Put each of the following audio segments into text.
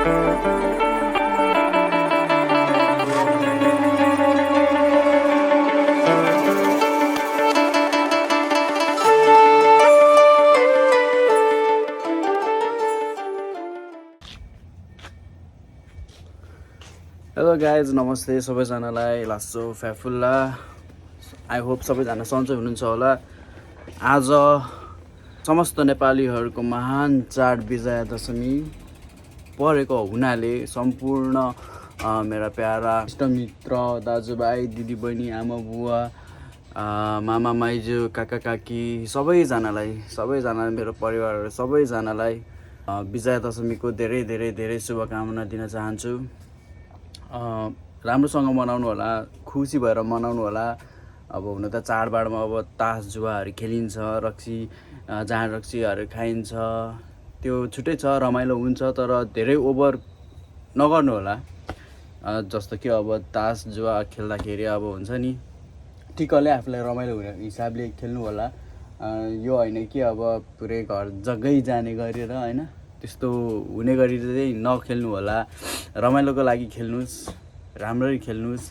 Hello guys, नमस्ते सबैजनालाई, लासो फ्याफुल्ला। आई होप सबैजना सन्चै हुनुहुन्छ होला। आज समस्त नेपालीहरूको महान चाड विजया दशमी परेको हुनाले सम्पूर्ण मेरा प्यारा इष्टमित्र, दाजुभाइ, दिदीबहिनी, आमा बुवा, मामा माइजू, काका काकी सबैजनालाई मेरो परिवारहरू सबैजनालाई विजया दशमीको धेरै धेरै धेरै शुभकामना दिन चाहन्छु। राम्रोसँग मनाउनु होला, खुसी भएर मनाउनु होला। अब हुन त चाडबाडमा अब तास जुवाहरू खेलिन्छ, जाँड रक्सीहरू खाइन्छ, त्यो छुट्टै छ, रमाइलो हुन्छ, तर धेरै ओभर नगर्नु होला। जस्तो कि अब तास जुवा खेल्दाखेरि अब हुन्छ नि, ठिक्कले आफूलाई रमाइलो हुने हिसाबले खेल्नु होला। यो होइन कि अब पुरै घर जग्गै जाने गरेर होइन, त्यस्तो हुने गरी चाहिँ नखेल्नु होला। रमाइलोको लागि खेल्नुहोस्, राम्ररी खेल्नुहोस्,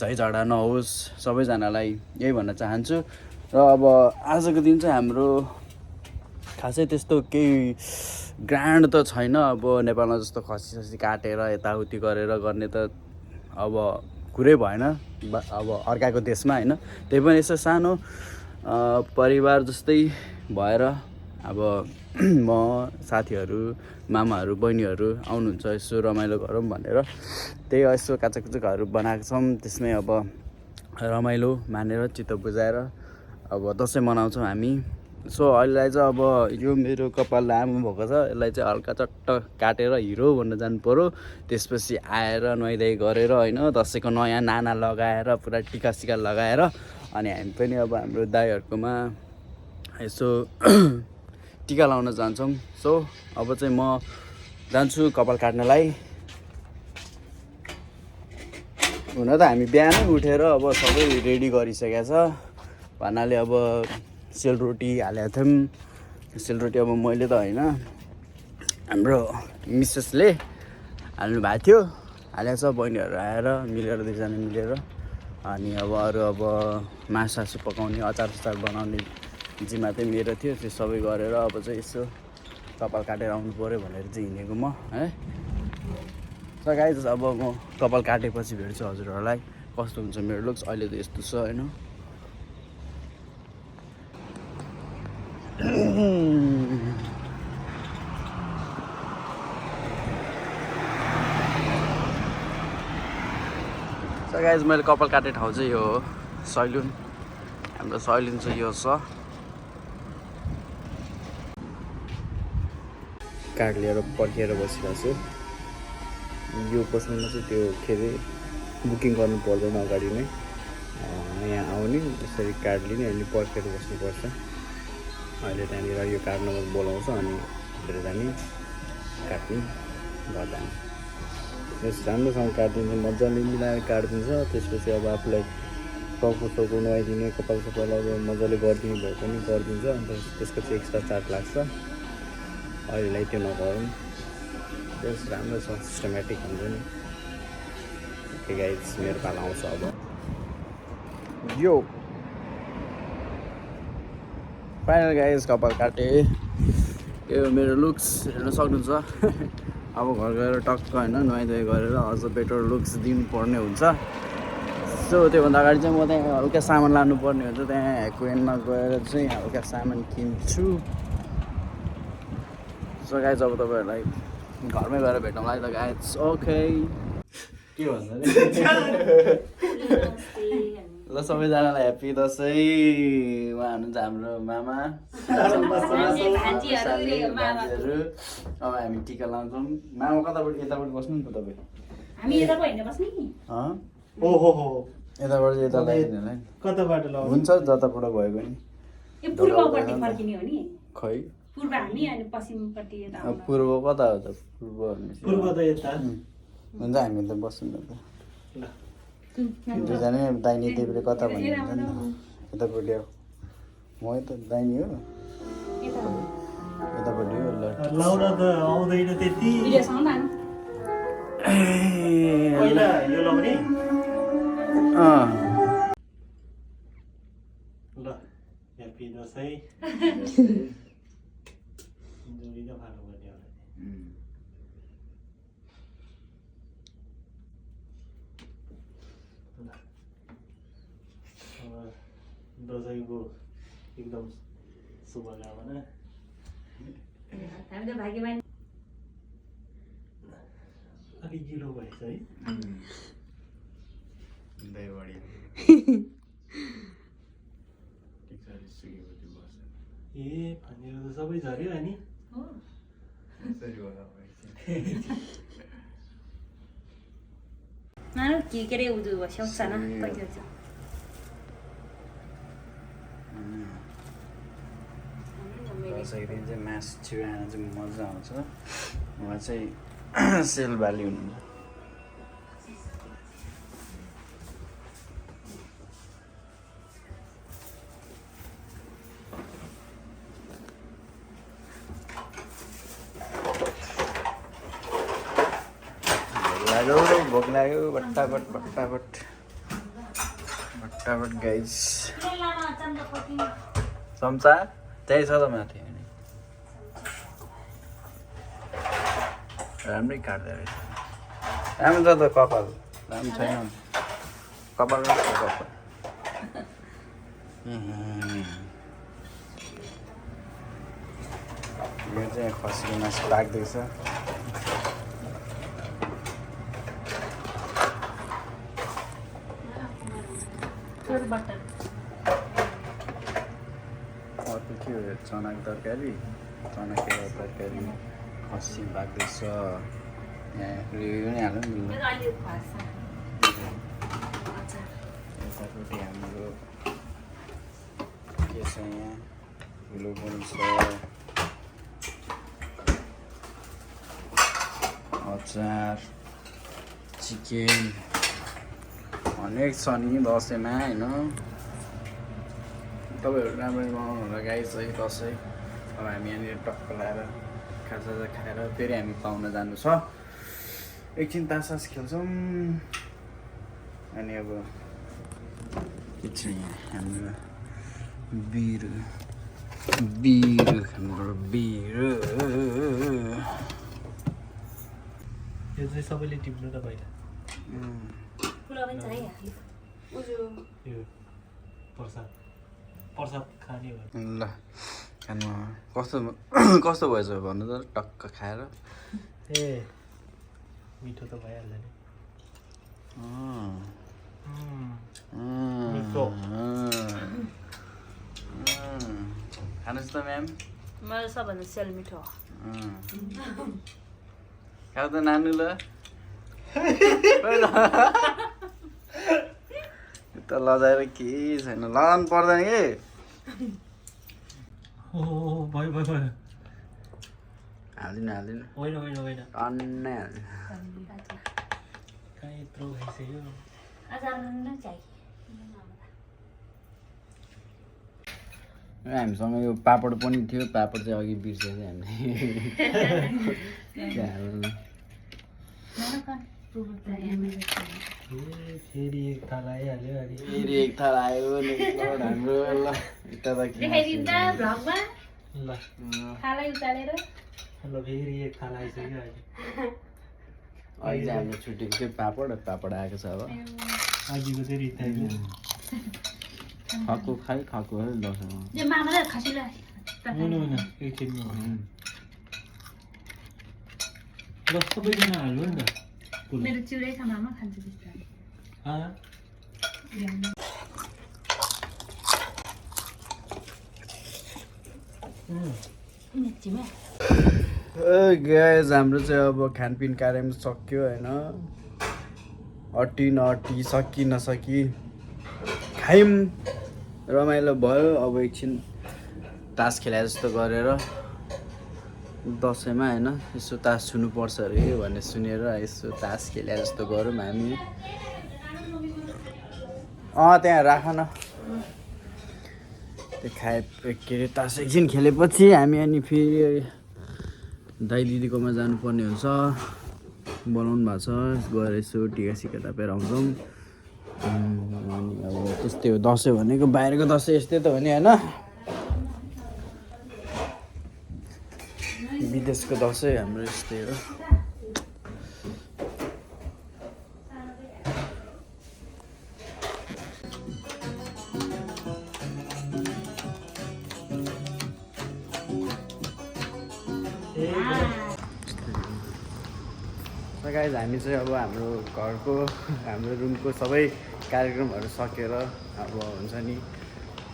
झैझगडा नहोस्। सबैजनालाई यही भन्न चाहन्छु। र अब आजको दिन चाहिँ हाम्रो खासै त्यस्तो केही ग्रान्ड त छैन। अब नेपालमा जस्तो खसी काटेर यताउति गरेर गर्ने त अब कुरै भएन अब अर्काको देशमा होइन। त्यही पनि यसो सानो परिवार जस्तै भएर अब म, साथीहरू, मामाहरू, बहिनीहरू आउनुहुन्छ, यसो रमाइलो गरौँ भनेर त्यही यसो काचाकुचुकहरू बनाएको छौँ। त्यसमै अब रमाइलो मानेर चित्त बुझाएर अब दसैँ मनाउँछौँ हामी। सो अहिलेलाई चाहिँ अब यो मेरो कपाल लामो भएको छ, यसलाई चाहिँ हल्का चट्ट काटेर हिरो भन्न जानु पऱ्यो। त्यसपछि आएर नुहाइधुवाइ गरेर होइन, दसैँको नयाँ नाना लगाएर पुरा टिकासिका लगाएर अनि हामी पनि अब हाम्रो दाइहरूकोमा यसो टिका लाउन जान्छौँ। सो अब चाहिँ म जान्छु कपाल काट्नलाई। हुन त हामी बिहानै उठेर अब सबै रेडी गरिसकेको छ भन्नाले अब सेलरोटी हालेको थियौँ। सेलरोटी अब मैले त होइन, हाम्रो मिसेसले हाल्नु भएको थियो, हालेको छ। बहिनीहरू आएर मिलेर दुईजना मिलेर अनि अब अरू अब मासु पकाउने, अचार बनाउने जिम्मा चाहिँ मेरो थियो। त्यो सबै गरेर अब चाहिँ यसो कपाल काटेर आउनु पऱ्यो भनेर चाहिँ हिँडेको म है। सो गाइज, अब म कपाल काटेपछि भेट्छु हजुरहरूलाई। कस्तो हुन्छ मेरो लुक्स अहिले त यस्तो छ होइन। सो गाइज, मैले कपाल काट्ने ठाउँ चाहिँ यो हो, सैलुन। हाम्रो सैलुन चाहिँ यो छ। कार्ड लिएर पर्खिएर बसिरहेको छु। यो पसलमा चाहिँ त्यो के अरे बुकिङ गर्नु पर्दैन, अगाडि नै यहाँ आउने, यसरी कार्ड लिने, अनि पर्खेर बस्नुपर्छ। अहिले त्यहाँनिर यो कार्ड नम्बर बोलाउँछ अनि भित्र जाने, काट्ने, घर जाने। यस राम्रोसँग काटिदिन्छ, मजाले मिलाएर काटिदिन्छ। त्यसपछि अब आफूलाई टाउको नुहाइदिने, कपाल सपाल अब मजाले गरिदिने भए पनि गरिदिन्छ। अन्त त्यसको चाहिँ एक्स्ट्रा चार्ज लाग्छ। अहिलेलाई त्यो नगरौँ, त्यस राम्रो छ, सिस्टमेटिक हुन्छ नि। ओके गाइज, मेरो पाला आउँछ अब। यो फाइनल गाइज, कपाल काटे, यो मेरो लुक्स हेर्न सक्नुहुन्छ। अब घर गएर टक्क होइन नुहाइधुवाइ गरेर अझ बेटर लुक्स दिनुपर्ने हुन्छ। सो त्योभन्दा अगाडि चाहिँ म त्यहाँ हल्का सामान लानुपर्ने हुन्छ, त्यहाँ एक्वेनमा गएर चाहिँ हल्का सामान किन्छु। सो गाइज, अब तपाईँहरूलाई घरमै गएर भेटौँला है त गाइज। ओके, के भन्छ ल सबैजनालाई ह्याप्पी दसैँ। उहाँ हुनुहुन्छ हाम्रो मामा, भान्जीहरू। अब हामी टिका लाउँछौँ। मामा कतापट्टि, यतापट्टि बस्नु नि त तपाईँ। हामी यता पो हैन बस्ने नि। ओहो हो, यताबाट यता लगाइदिनु होला नि। कताबाट लाउँछ? हुन्छ, जताबाट भयो भने। यो पूर्वपट्टि फर्किने हो नि। खै पूर्व हामी अनि पश्चिमपट्टि यता आउनु। पूर्व कता हो त? पूर्व भनेपछि पूर्व त यता हुन्छ, हामी त बस्छौँ न त। ल दुईजना दाहिने देब्रे कता भन्ने हुन्छ नि त। यतापट्टि हो, म त दाहिने हो, यता यतापट्टि हो। ल लाउन त आउँदैन त्यति। भिडियोसँग न पहिला यो लाउने ल ह्याप्पी दसैँ जोडिन फालो गर्ने होला दसैँको एकदम शुभकामना हामी त भाग्यवान अलिक गिलो भएछ है ए भनेर त सबै झऱ्यो अनि हो नानु के अरे उदु स्याउँछ न पहिलो चाहिँ दसैँको दिन चाहिँ मासु छिटो आएर चाहिँ मजा आउँछ उहाँ चाहिँ सेल बाली हुनुहुन्छ भोक लाग्यो भट्टाभट गाइस चम्चा त्यही छ त माथि राम्रै काट्दो रहेछ राम्रो छ त कपाल राम्रो छैन कपाल यो चाहिँ खसीको मासु पाक्दैछ अर्को के हो चनाको तरकारी चनाको तरकारी खसी पाक्दैछ यहाँ पनि हाल्नु नि यतापट्टि हाम्रो के छ यहाँ ठुलो पनि छ अचार चिकन अनेक छ नि दसैँमा होइन तपाईँहरू राम्ररी बनाउनु होला गाइस है दसैँ अब हामी यहाँनिर टक्क लगाएर खाजासाजा खाएर फेरि हामी पाहुना जानु छ एकछिन ताससास खेल्छौँ अनि अब के छ यहाँ हाम्रो बिर हाम्रो बिर यो चाहिँ सबैले टिप्नु त पहिला यो प्रसाद खाने हो ल खानु कस्तो भएछ भन्नु त टक्क खाएर ए मिठो त भइहाल्छ नि मिठो खानुहोस् त म्याम मेरो सबभन्दा सेल मिठो खाऊ त नानु ल त लजाएर केही छैन लगाउनु पर्दैन कि भयो हालिदिनु होइन टन्नै हाल्नु कहाँ यत्रो खाइसक्यो हामीसँग यो पापड पनि थियो पापड चाहिँ अघि बिर्सेको थियो हामीले फेरि एक थाल आइहाल्यो अनि फेरि एक थाल आयो हाम्रो ल यता त ल फेरि एक थाल आइसक्यो अहिले अहिले चाहिँ हाम्रो छुट्टीको चाहिँ पापड आएको छ अब आजीको चाहिँ रित्ताइयो खाएको है दसैँमा होइन एकछिनमा ल सबैजना हाल्नु नि त मेरो चिउरै छ मामा खान्छ बिस्तारै गाइस हाम्रो चाहिँ अब खानपिन कार्यक्रम सक्यो होइन अट्टी नअट्टी सकि नसकी खायौँ रमाइलो भयो अब एकछिन तास खेलाए जस्तो गरेर दसैँमा होइन यसो तास छुनुपर्छ अरे भन्ने सुनेर यसो तास खेले जस्तो गरौँ हामी त्यहाँ राख न त्यो खाए के अरे तास एकछिन खेलेपछि हामी अनि फेरि दाइ दिदीकोमा जानुपर्ने हुन्छ बनाउनु भएको छ गएर यसो टिका सिका तापेर आउँछौँ अनि अब त्यस्तै हो दसैँ भनेको बाहिरको दसैँ यस्तै त हो नि होइन विदेशको दसैँ हाम्रो यस्तै हो गाइज हामी चाहिँ अब हाम्रो घरको हाम्रो रुमको सबै कार्यक्रमहरू सकेर अब हुन्छ नि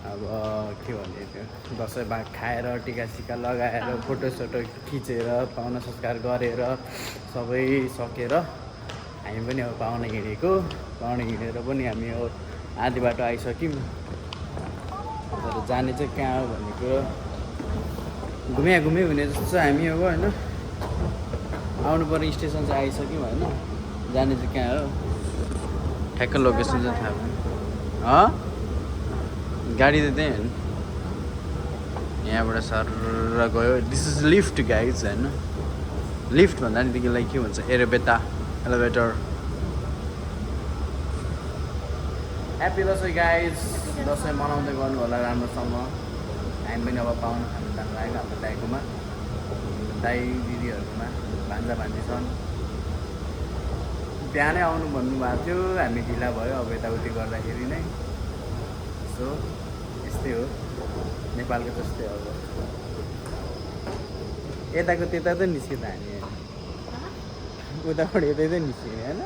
अब के भन्ने त्यो दसैँ भाग खाएर टिका सिका लगाएर फोटोसोटो खिचेर पाहुना संस्कार गरेर सबै सकेर हामी पनि अब पाहुना हिँडेको पाहुना हिँडेर पनि हामी अब आधी बाटो आइसक्यौँ तर जाने चाहिँ कहाँ हो भन्ने कुरो घुमे हुने जस्तो छ हामी अब होइन आउनु पर्ने स्टेसन चाहिँ आइसक्यौँ होइन जाने चाहिँ कहाँ हो ठ्याक्क लोकेसन चाहिँ थाहा भएन गाडी त त्यहीँ होइन यहाँबाट सर गयो दिस इज लिफ्ट गाइज होइन लिफ्ट भन्दा नि त्यसलाई के भन्छ elevator happy Dashain guys Dashain मनाउँदै गर्नु होला राम्रोसँग हामी पनि अब पाहुना खानु जानु लाग्यो हाम्रो दाइकोमा दाइ दिदीहरूकोमा भान्जा भान्जी छन् बिहानै आउनु भन्नुभएको थियो हामी ढिला भयो अब यताउति गर्दाखेरि नै सो यस्तै हो नेपालको जस्तै अब यताको त्यता त निस्क्यो त हामी उताबाट यतै त निस्क्यो होइन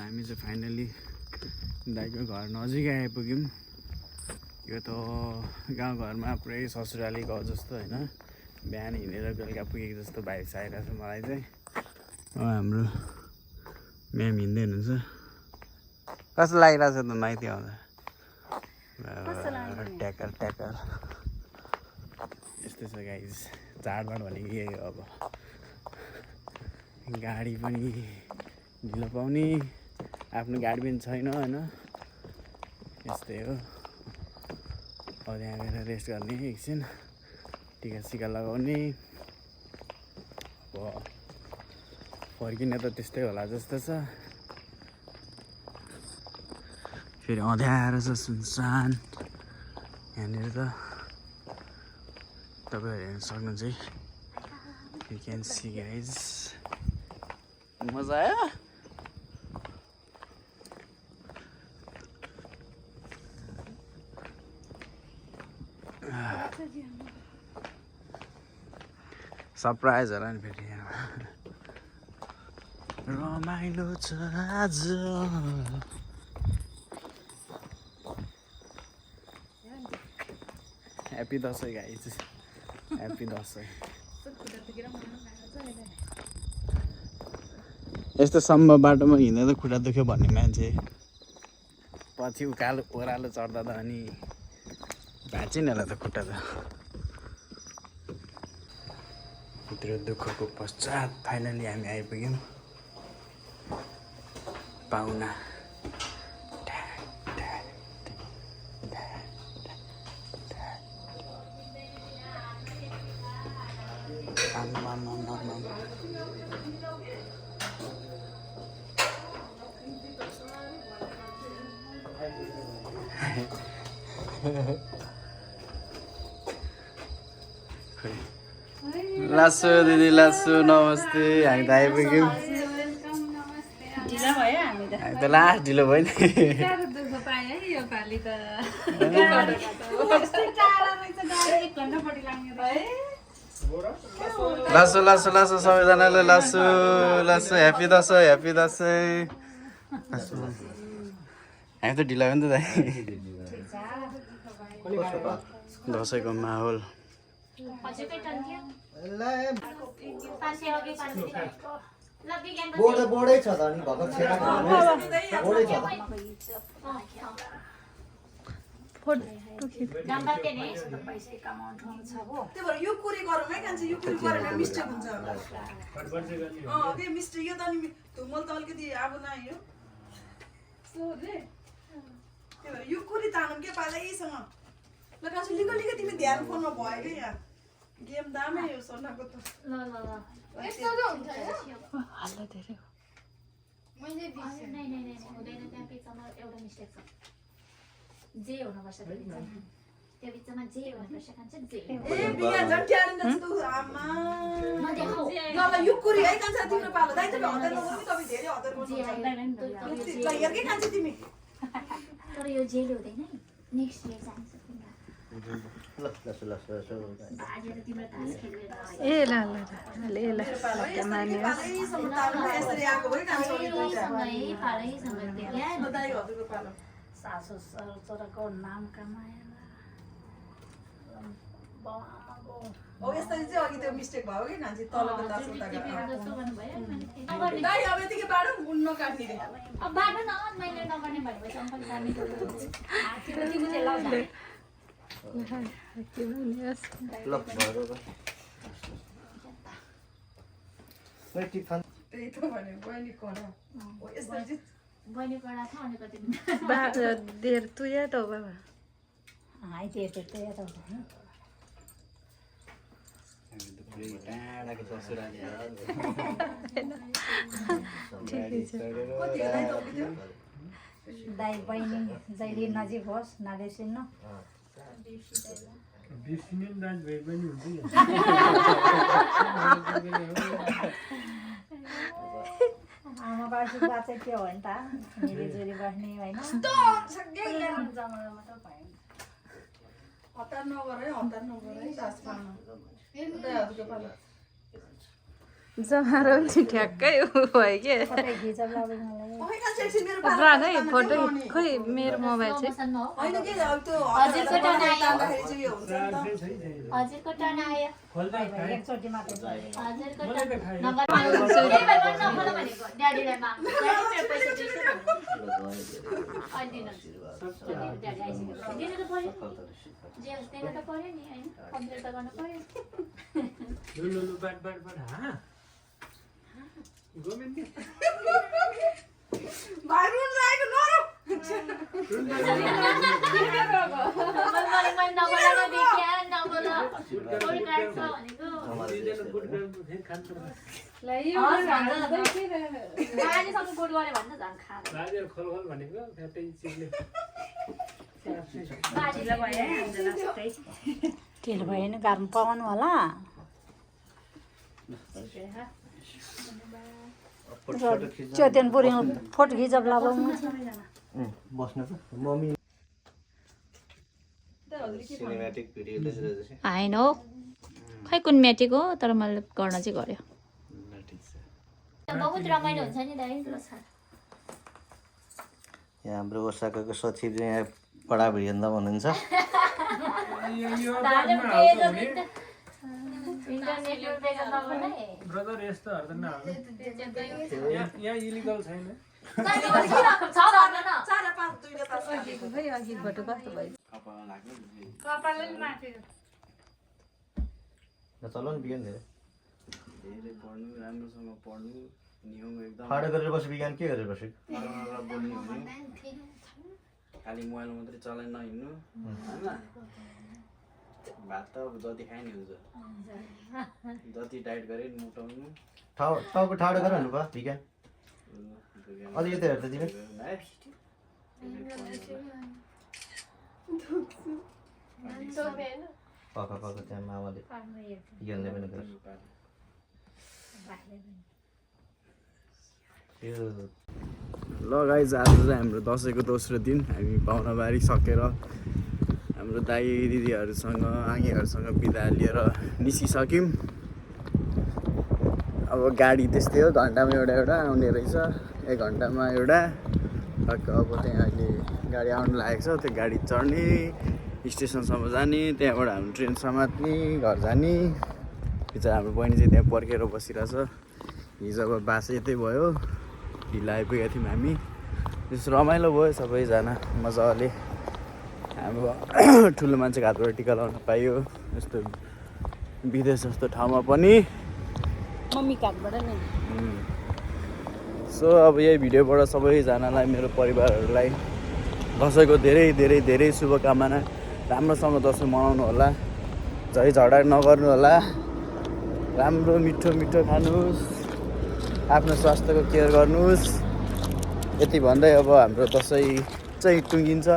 हामी चाहिँ फाइनली दाइको घर नजिकै आइपुग्यौँ यो त गाउँघरमा पुरै ससुराली गाउँ जस्तो होइन बिहान हिँडेर बेलुका पुगेको जस्तो भाइब आइरहेको छ मलाई चाहिँ हाम्रो म्याम हिँड्दै हुनुहुन्छ कस्तो लागिरहेको छ त माइती आउँदा ट्याकर यस्तै छ गाइज चाडबाड भनेको यही हो अब गाडी पनि ढिलो पाउने आफ्नो गाडी पनि छैन होइन यस्तै हो अब त्यहाँ गएर रेस्ट गर्ने एकछिन टिका सिका लगाउने अब फर्किने त त्यस्तै होला जस्तो छ फेरि अँध्यारो छ सुनसान यहाँनिर त तपाईँहरू हेर्न सक्नुहुन्छ है यु क्यान सी गाइज मजा आयो सरप्राइज होला नि फेरि यहाँ रमाइलो छ आज happy Dashain guys happy Dashain यस्तो सम्म बाटोमा हिँड्दा त खुट्टा दुख्यो भन्ने मान्छे पछि उकालो ओह्रालो चढ्दा त अनि भाँच्यो नि होला त खुट्टा त भित्र दुःखको पश्चात फाइनली हामी आइपुग्यौँ पाहुना लासो दिदी लासो नमस्ते हामी त आइपुग्यौँ ढिला भयो हामी त हामी त लास्ट ढिलो भयो नि लासो लासो लासो सबैजनालाई लासो लासो ह्याप्पी दसैँ हामी त ढिला भयो नि त दाइ दसैँको माहौल बोर्डै छ त अनि भर्खर छेरा बोर्डै छ गम्बाते नि पैसा कमाउनु ठाउँ छ हो त्यही भएर यो कुरी गरौँ है कान्छी यो कुरी गऱ्यो भने मिस्टेक हुन्छ त्यही मिस्टेक यो त नि धुमल त अलिकति अब नआयो सोले त्यही भएर यो कुरी तानौँ के पालैसँग ल कान्छी लिको लिको तिमी ध्यान फोनमा भयो क्या यहाँ गेम दामै यो सोनाको त ल ल ल यस्तो त हुन्छ हल्ला धेरै मैले नै नै नै हुँदैन त्यहाँ बिचमा एउटा मिस्टेक छ जे हुनुपर्छ त्यो बिचमा जे हुनुपर्छ खान्छ जे ए बिया झन् ट्यालेन्ट छ तँ आमा म देखाउ ल ल यो कुरी है कान्छी तिम्रो पालो दाइ त हतार नगर्नु तपाईँ धेरै हतार जे गर्नुहुन्छ आइदैन नि त ल हेर के खान्छी तिमी तर यो जेल हुँदैन है नेक्स्ट इयर जान्छ तिम्रो बाजे त तिम्रो तास खेलेर ए ल ल ल ल पालैसँग तान्नु यसरी आएको भयो कान्छी दुईटा पालैसँग क्या ल दाइ हजुरको पालो सासु छोराको नाम कमाएर बाउ आमाको हो यसरी चाहिँ अघि त्यो मिस्टेक भयो कि कान्छी तलको दास उता जस्तो गर्नुभयो दाइ अब यतिकै बाटो उड्न काट्ने रे अब बाटो न मैले नगर्ने भएपछि अङ्कल जाने तिम्रो चाहिँ लाउँदा के भन्नुहोस् त्यही त भने बहिनी कडा हो यसरी चाहिँ बहिनी कडा छ अनि कति देर तु या त बाबा हाई त्यो त या त टाढाको ससुराली कति हो दाइ तपाईँको दाइ बहिनी जहिले नजिक होस् नबिर्सिनु बिर्सिने नि दाजुभाइ पनि हुन्छ नि आमा बाबुको बात चाहिँ के हो नि त मिलिजुली बस्ने होइन हतार नगर है दास पाल्नु दाइ हजुरको पालो जमारो नि ठ्याक्कै भयो के कतै घिचब लाग्यो मलाई ओइ कान्छी एकछिन मेरो पालो राख है फोटो खोइ मेरो मोबाइल चाहिँ होइन के अब त्यो हजुरको टर्न आयो। तान्दाखेरि चाहिँ यो हुन्छ नि त हजुरको टर्न आयो खोल्दै खाए एकचोटि मात्रै हजुरको मलाई त टर्न खाए नम्बर नम्बर भनेको ड्याडीलाई माग ड्याडी पैसा दिन्छु अहिले ड्याडी आइसक्यो दिनु त पर्यो जे होस् दिनु त पर्यो नि होइन कम्प्लेन त गर्नु पर्यो लु बाट हा गोविन्द भाइ रुन लागेको नरो बाजे खोल भनेको फ्याटै चिजले तेल भयो नि गाह्रो पाउनु होला चोतेन बुढी फोटो खिचब लगाउनु होइन हो खै कुन म्याटिक हो तर मैले गर्न चाहिँ गर्यो बहुत रमाइलो हुन्छ नि दाइ यहाँ हाम्रो ओसाकाको सचिव चाहिँ यहाँ पढाबडी हेर्दा भन्नुहुन्छ ब्रदर यस्तोहरू त नहाल्नु यहाँ इलिगल छैन चार पाँच दुईले तास खै अघि फोटो कस्तो भयो चल नि बिहान धेरै धेरै पढ्नु राम्रोसँग पढ्नु नियम एकदम फाडो गरेर बस्यो बिहान के गरेर बस्यो बोल्ने हुनु खालि मोबाइल मात्रै चलाइ नहिँड्नु होइन भात त अब जति खाए नि हुन्छ जति डाइट गरे नि मोटाउनु टाउको ठाडो गरेर हुनु भयो बिहान अझ यता हेर्दा तिमी पक त्यहाँ मामाले बिहानले पनि गरेर ल गाइज आज चाहिँ हाम्रो दसैँको दोस्रो दिन हामी पाहुनाबारी सकेर हाम्रो दाइ दिदीहरूसँग आङ्गीहरूसँग बिदा लिएर निस्किसक्यौँ अब गाडी त्यस्तै हो घन्टामा एउटा आउने रहेछ 1 घन्टामा एउटा टक्क अब त्यहाँ अहिले गाडी आउनु लागेको छ त्यो गाडी चढ्ने स्टेसनसम्म जाने त्यहाँबाट हाम्रो ट्रेन समात्ने घर जाने बिचरा हाम्रो बहिनी चाहिँ त्यहाँ पर्खेर बसिरहेछ हिजो अब बास यतै भयो ढिलो आइपुगेका थियौँ हामी त्यस रमाइलो भयो सबैजना मजाले हाम्रो ठुलो मान्छेको हातबाट टिका लगाउन पाइयो यस्तो विदेश जस्तो ठाउँमा पनि। मम्मीको हातबाट नै। सो अब यही भिडियोबाट सबैजनालाई मेरो परिवारहरूलाई दसैँको धेरै धेरै धेरै शुभकामना। राम्रोसँग दसैँ मनाउनु होला, झै झगडा नगर्नु होला, राम्रो मिठो मिठो खानुहोस्, आफ्नो स्वास्थ्यको केयर गर्नुहोस्। यति भन्दै अब हाम्रो दसैँ चाहिँ टुङ्गिन्छ।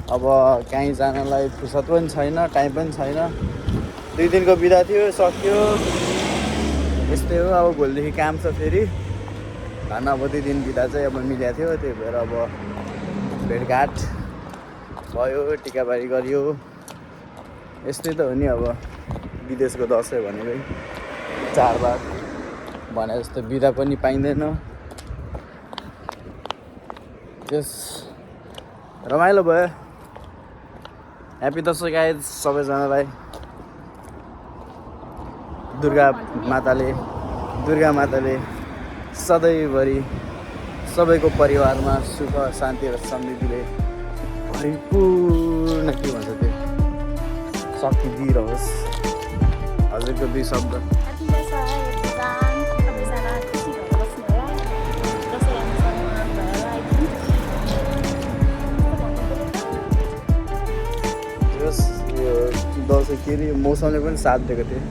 अब कहीँ जानलाई फुर्सद पनि छैन, टाइम पनि छैन। 2 दिनको बिदा थियो, सक्यो। यस्तै हो, अब भोलिदेखि काम छ फेरि। धन्न अब 2 दिन बिदा चाहिँ अब मिलेको थियो, त्यही भएर अब भेटघाट भयो, टिकाबारी गरियो। यस्तै त हो नि अब विदेशको दसैँ भनेकै। चाडबाड भने जस्तो बिदा पनि पाइँदैन। त्यस रमाइलो भयो। ह्याप्पी दसैँ गाइज सबैजनालाई। दुर्गा माताले सधैँभरि सबैको परिवारमा सुख शान्ति र समृद्धिले परिपूर्ण के भन्छ त्यो शक्ति दिइरहोस्। हजुरको 2 शब्द। यो दसैँ के अरे मौसमले पनि साथ दिएको थियो।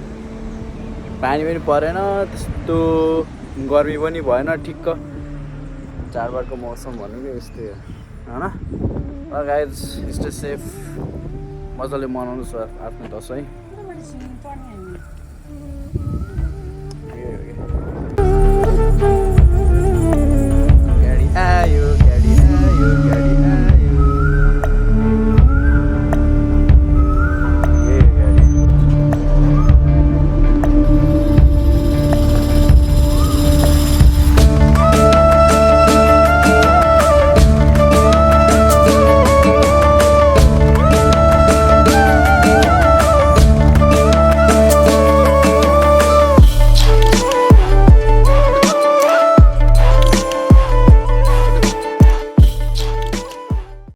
पानी पनि परेन, त्यस्तो गर्मी पनि भएन, ठिक्क चाडबाडको मौसम भनेको यस्तै हो होइन। गाइज स्टे सेफ, मजाले मनाउनुहोस् आफ्नो दसैँ।